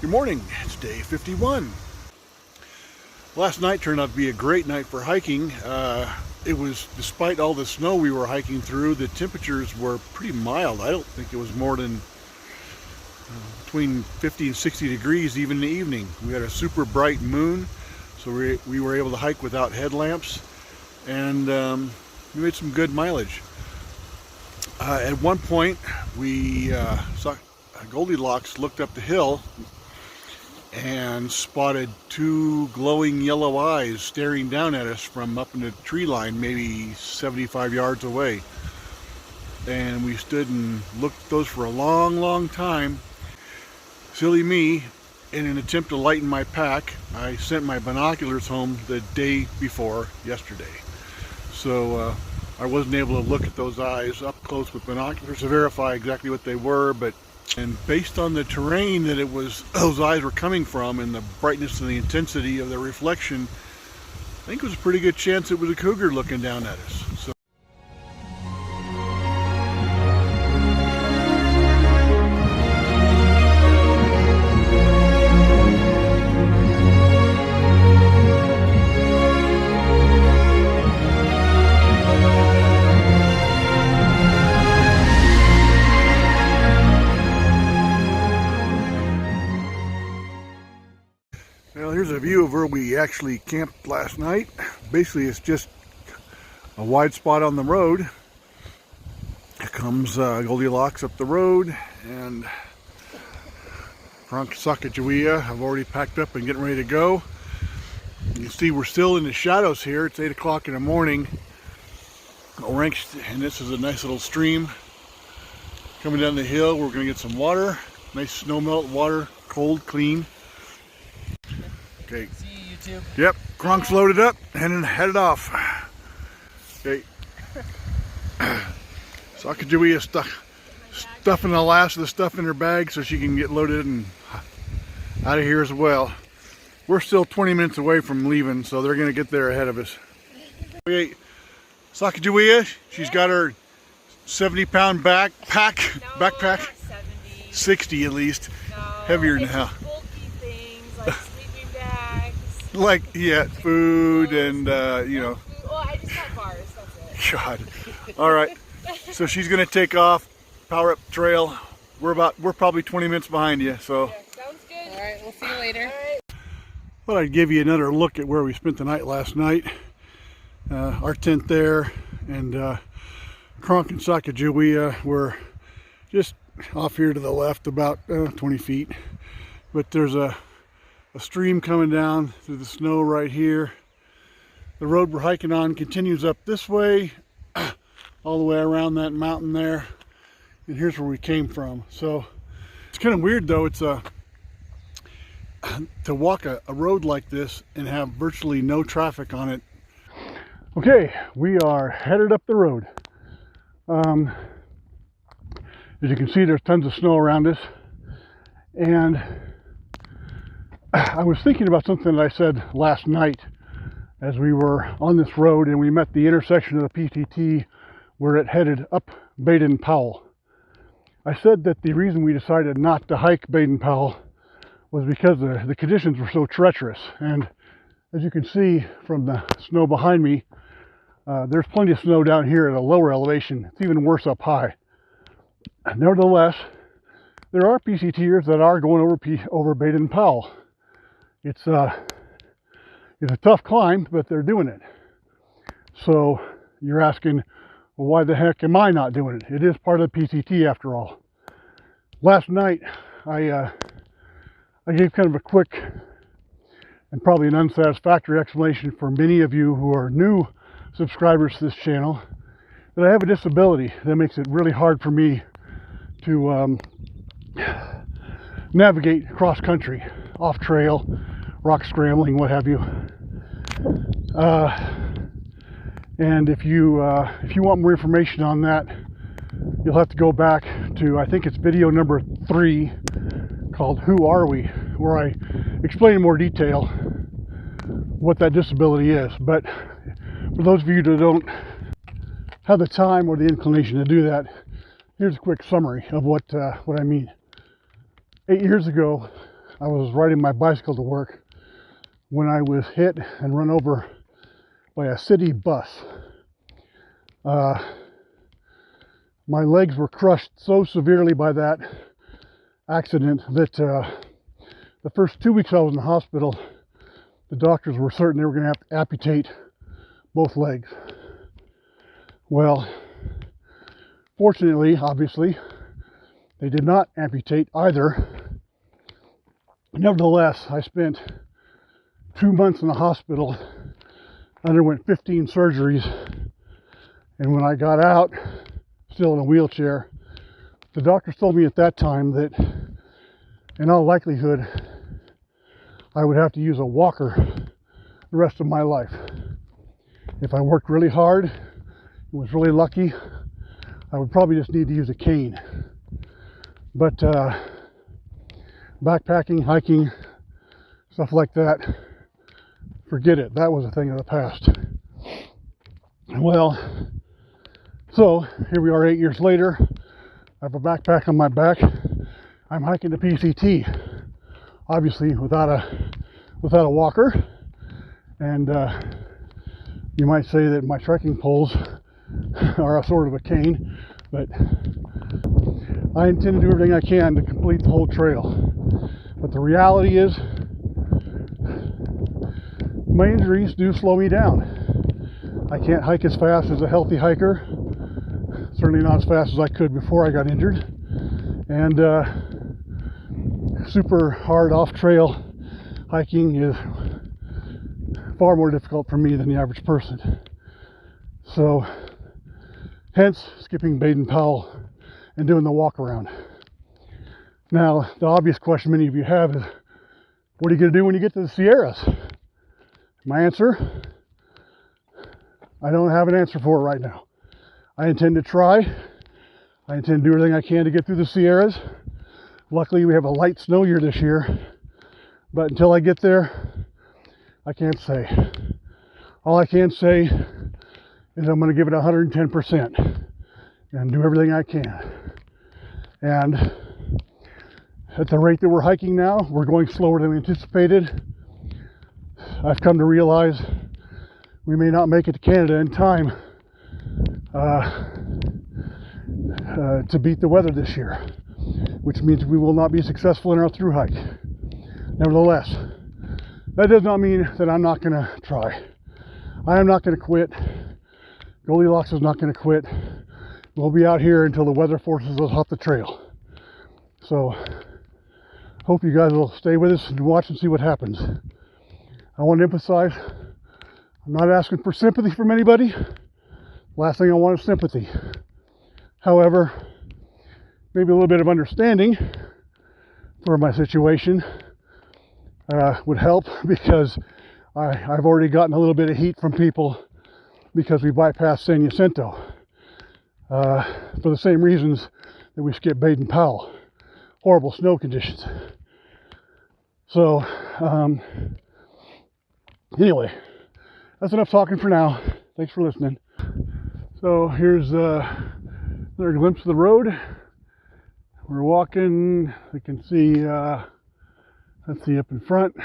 Good morning, it's day 51. Last night turned out to be a great night for hiking. It was, despite all the snow we were hiking through, the temperatures were pretty mild. I don't think it was more than between 50 and 60 degrees even in the evening. We had a super bright moon, so we were able to hike without headlamps, and we made some good mileage. At one point, we saw Goldilocks looked up the hill and spotted two glowing yellow eyes staring down at us from up in the tree line, maybe 75 yards away. And we stood and looked at those for a long time. Silly me, in an attempt to lighten my pack, I sent my binoculars home the day before yesterday. So I wasn't able to look at those eyes up close with binoculars to verify exactly what they were, and based on the terrain that those eyes were coming from and the brightness and the intensity of the reflection, I think it was a pretty good chance it was a cougar looking down at us. So well, here's a view of where we actually camped last night. Basically, it's just a wide spot on the road. Here comes Goldilocks up the road, and Sacagawea have already packed up and getting ready to go. You can see we're still in the shadows here. It's 8 o'clock in the morning. And this is a nice little stream coming down the hill. We're going to get some water, nice snow melt water, cold, clean. Okay. See you, YouTube. Yep, Kronk's loaded up and headed off. Okay. Sacagawea stuffing the last of the stuff in her bag so she can get loaded and out of here as well. We're still 20 minutes away from leaving, so they're going to get there ahead of us. Okay, Sacagawea, she's got her 70-pound backpack. No, 70. 60 at least. No, Heavier than hell. Bulky things like sleeping bags. Like, yeah, food and, you know. Well, I just got bars, that's it. God. All right. So she's going to take off, power up trail. We're probably 20 minutes behind you, so. Yeah, sounds good. All right, we'll see you later. Thought I'd give you another look at where we spent the night last night. Our tent there, and Kronk and Sacagawea were just off here to the left about 20 feet. But there's a stream coming down through the snow right here. The road we're hiking on continues up this way, all the way around that mountain there. And here's where we came from. So it's kind of weird though. It's to walk a road like this and have virtually no traffic on it. Okay, we are headed up the road. As you can see, there's tons of snow around us. And I was thinking about something that I said last night as we were on this road and we met the intersection of the PCT where it headed up Baden Powell. I said that the reason we decided not to hike Baden Powell was because the conditions were so treacherous. And as you can see from the snow behind me, there's plenty of snow down here at a lower elevation. It's even worse up high. Nevertheless, there are PCTers that are going over Baden Powell. It's a tough climb, but they're doing it. So you're asking, well, why the heck am I not doing it? It is part of the PCT after all. Last night, I gave kind of a quick and probably an unsatisfactory explanation for many of you who are new subscribers to this channel, that I have a disability that makes it really hard for me to navigate cross country, off trail, rock scrambling, what have you. And if you want more information on that, you'll have to go back to, I think it's video number 3 called Who Are We, where I explain in more detail what that disability is. But for those of you that don't have the time or the inclination to do that, here's a quick summary of what I mean. 8 years ago, I was riding my bicycle to work when I was hit and run over by a city bus. My legs were crushed so severely by that accident that the first 2 weeks I was in the hospital, the doctors were certain they were going to have to amputate both legs. Well, fortunately, obviously, they did not amputate either. Nevertheless, I spent 2 months in the hospital, underwent 15 surgeries, and when I got out, still in a wheelchair, the doctors told me at that time that in all likelihood I would have to use a walker the rest of my life. If I worked really hard and was really lucky, I would probably just need to use a cane. But backpacking, hiking, stuff like that, forget it. That was a thing of the past. Well, so here we are 8 years later. I have a backpack on my back. I'm hiking the PCT, obviously without a walker. And you might say that my trekking poles are a sort of a cane, but I intend to do everything I can to complete the whole trail. But the reality is, my injuries do slow me down. I can't hike as fast as a healthy hiker, certainly not as fast as I could before I got injured, and super hard off-trail hiking is far more difficult for me than the average person. So, hence skipping Baden Powell and doing the walk around. Now, the obvious question many of you have is, what are you going to do when you get to the Sierras? My answer, I don't have an answer for it right now. I intend to try. I intend to do everything I can to get through the Sierras. Luckily, we have a light snow year this year, but until I get there, I can't say. All I can say is I'm going to give it 110% and do everything I can. And at the rate that we're hiking now, we're going slower than we anticipated. I've come to realize we may not make it to Canada in time to beat the weather this year, which means we will not be successful in our through hike. Nevertheless, that does not mean that I'm not going to try. I am not going to quit. Goldilocks is not going to quit. We'll be out here until the weather forces us off the trail. So, hope you guys will stay with us and watch and see what happens. I want to emphasize, I'm not asking for sympathy from anybody. Last thing I want is sympathy. However, maybe a little bit of understanding for my situation would help, because I've already gotten a little bit of heat from people because we bypassed San Jacinto for the same reasons that we skipped Baden Powell. Horrible snow conditions. So, anyway, that's enough talking for now. Thanks for listening. So here's another glimpse of the road. We're walking. We can see, let's see, up in front,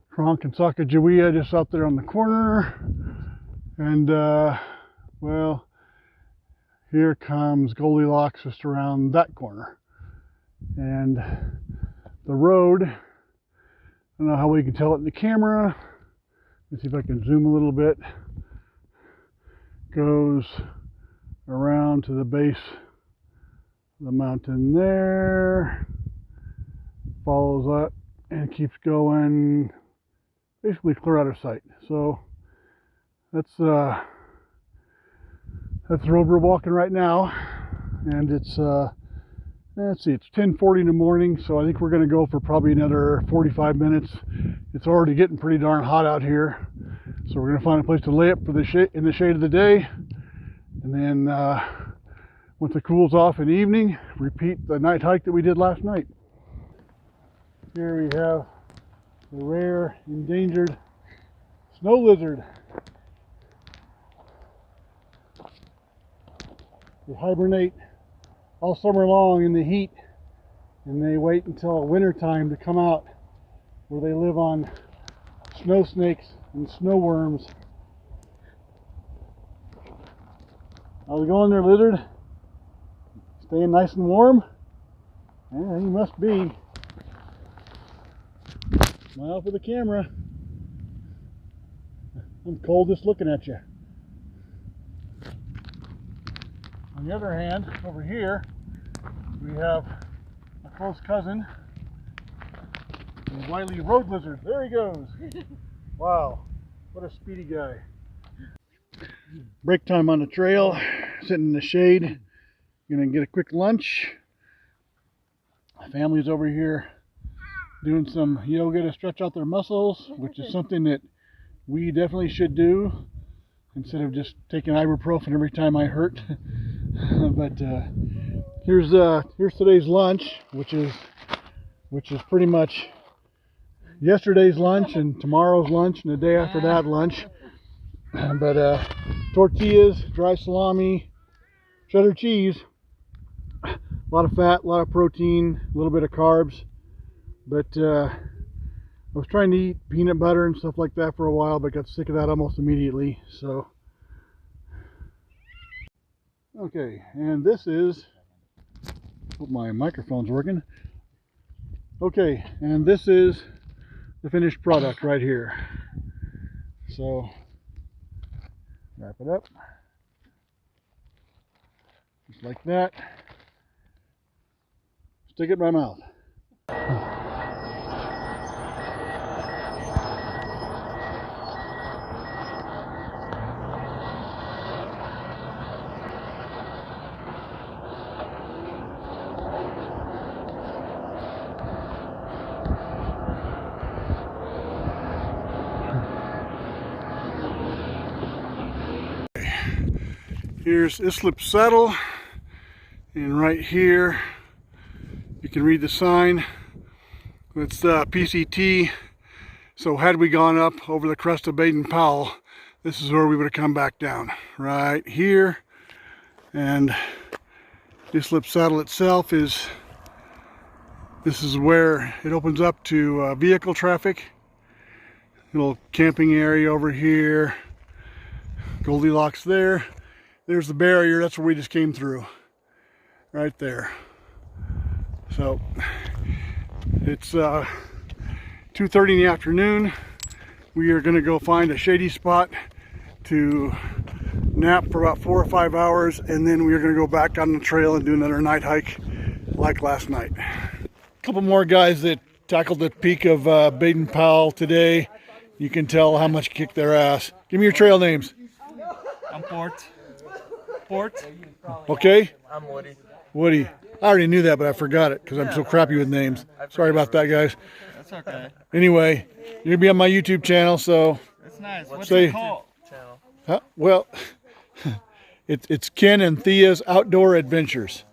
Kronk and Sacagawea just out there on the corner. And, well, here comes Goldilocks just around that corner. And the road, I don't know how we can tell it in the camera. Let's see if I can zoom a little bit. Goes around to the base of the mountain there, follows up and keeps going, basically clear out of sight. So that's the road we're walking right now, and it's let's see, it's 10:40 in the morning, so I think we're going to go for probably another 45 minutes. It's already getting pretty darn hot out here, so we're going to find a place to lay up for in the shade of the day, and then once it cools off in the evening, repeat the night hike that we did last night. Here we have the rare endangered snow lizard. They hibernate all summer long in the heat and they wait until winter time to come out, where they live on snow snakes and snow worms. How's it going there, lizard? Staying nice and warm? Yeah, he must be. Smile for the camera. I'm cold just looking at you. On the other hand, over here, we have a close cousin, the wily road lizard. There he goes. Wow, what a speedy guy. Break time on the trail, sitting in the shade. Gonna get a quick lunch. My family's over here doing some yoga to stretch out their muscles, which is something that we definitely should do instead of just taking ibuprofen every time I hurt. But here's today's lunch, which is pretty much yesterday's lunch and tomorrow's lunch and the day after that lunch. But tortillas, dry salami, cheddar cheese, a lot of fat, a lot of protein, a little bit of carbs. But I was trying to eat peanut butter and stuff like that for a while, but got sick of that almost immediately. So, okay, and this is, hope my microphone's working. Okay, and this is the finished product right here. So, wrap it up, just like that. Stick it in my mouth. Here's Islip Saddle, and right here you can read the sign. It's PCT. So had we gone up over the crest of Baden Powell, this is where we would have come back down, right here. And Islip Saddle itself this is where it opens up to vehicle traffic. Little camping area over here, Goldilocks there. There's the barrier, that's where we just came through, right there. So it's 2:30 in the afternoon. We are going to go find a shady spot to nap for about 4 or 5 hours, and then we are going to go back on the trail and do another night hike like last night. A couple more guys that tackled the peak of Baden Powell today. You can tell how much kicked their ass. Give me your trail names. I'm Port. Okay? I'm Woody. Woody. I already knew that, but I forgot it because I'm so crappy with names. Sorry about that, guys. That's okay. Anyway, you're going to be on my YouTube channel, so... That's nice. What's Say- it called? Channel. Huh? Well, it's Ken and Thia's Outdoor Adventures.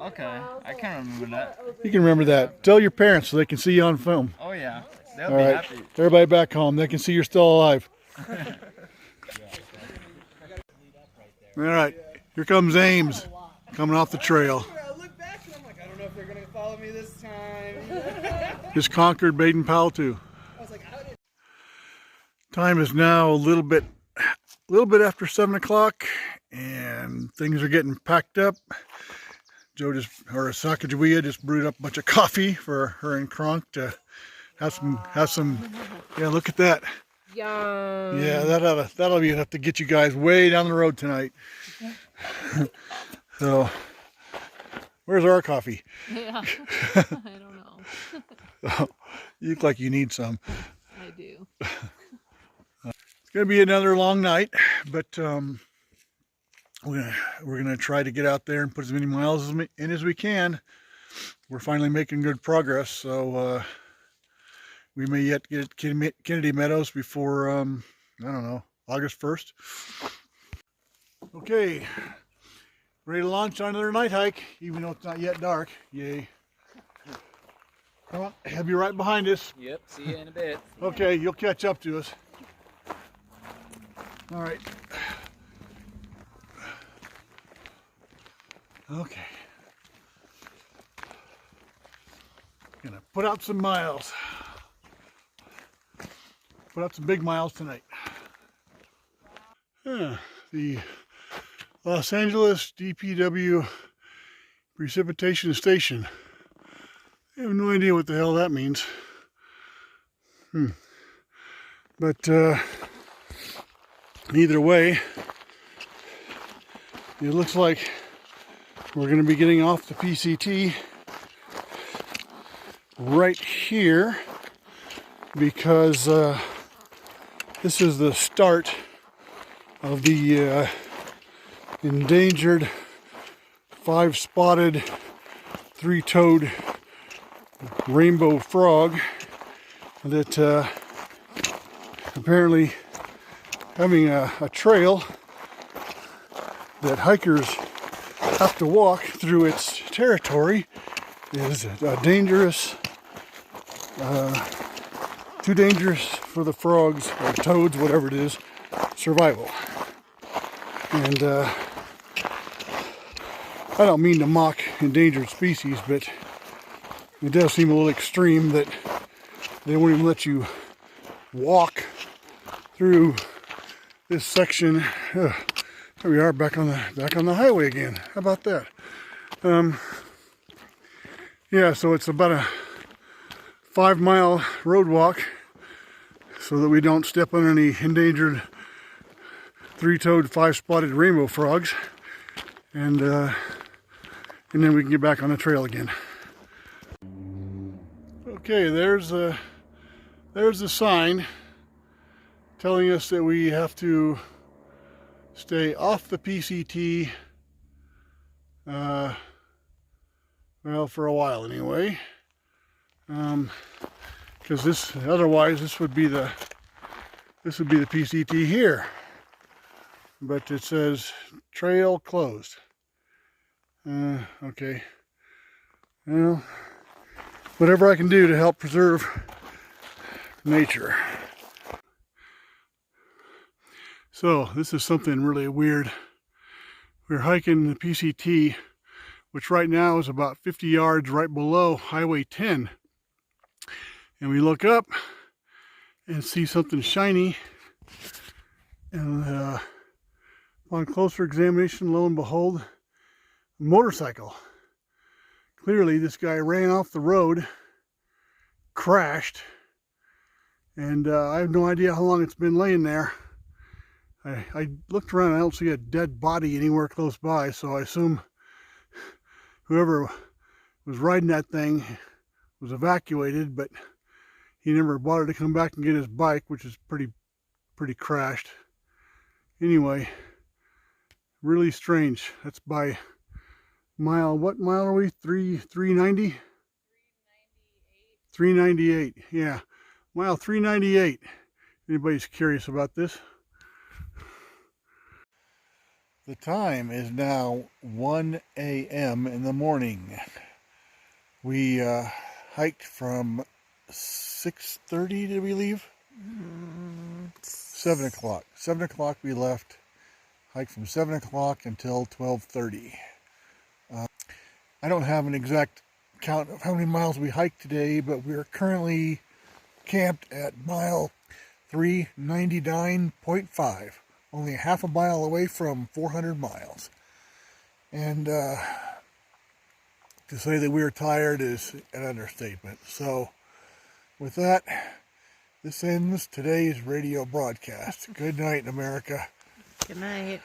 Okay, I can't remember that. You can remember that. Tell your parents so they can see you on film. Oh yeah, they'll All be right. happy. Everybody back home, they can see you're still alive. All right, here comes Ames coming off the trail. I look back and I'm like, I don't know if they're gonna follow me this time. Just conquered Baden Powell too. I was like, I didn't. Time is now a little bit after 7 o'clock, and things are getting packed up. Sacagawea just brewed up a bunch of coffee for her and Kronk to have some. Yeah, look at that. Yum. Yeah, that'll be enough to get you guys way down the road tonight. So, where's our coffee? Yeah. I don't know. You look like you need some. I do. It's gonna be another long night, but we're gonna try to get out there and put as many miles in as we can. We're finally making good progress, so we may yet get Kennedy Meadows before I don't know, August 1st. Okay, ready to launch on another night hike, even though it's not yet dark. Yay! Come on, have you right behind us. Yep. See you in a bit. Okay, you'll catch up to us. All right. Okay. put out some miles. Put out some big miles tonight. The Los Angeles DPW precipitation station. I have no idea what the hell that means. But either way, it looks like we're going to be getting off the PCT right here because this is the start of the endangered 5-spotted 3-toed rainbow frog that apparently having a trail that hikers have to walk through its territory is dangerous, too dangerous for the frogs or toads, whatever it is, survival. And I don't mean to mock endangered species, but it does seem a little extreme that they won't even let you walk through this section. Here we are back on the highway again. How about that? Yeah, so it's about a 5-mile road walk so that we don't step on any endangered 3-toed 5-spotted rainbow frogs, and then we can get back on the trail again. Okay, there's the sign telling us that we have to stay off the PCT, well, for a while anyway, because otherwise this would be the PCT here, but it says trail closed. Okay, well, whatever I can do to help preserve nature. So this is something really weird. We're hiking the PCT, which right now is about 50 yards right below Highway 10. And we look up and see something shiny. And upon closer examination, lo and behold, a motorcycle. Clearly this guy ran off the road, crashed, and I have no idea how long it's been laying there. I looked around, I don't see a dead body anywhere close by, so I assume whoever was riding that thing was evacuated, but he never bothered to come back and get his bike, which is pretty crashed. Anyway, really strange. That's by mile, what mile are we? 390? 398, yeah. Mile 398. Anybody's curious about this? The time is now 1 a.m. in the morning. We hiked from 6:30, did we leave? 7 o'clock. 7 o'clock we left. Hiked from 7 o'clock until 12:30. I don't have an exact count of how many miles we hiked today, but we're currently camped at mile 399.5. Only half a mile away from 400 miles. And to say that we're tired is an understatement. So with that, this ends today's radio broadcast. Good night, America. Good night.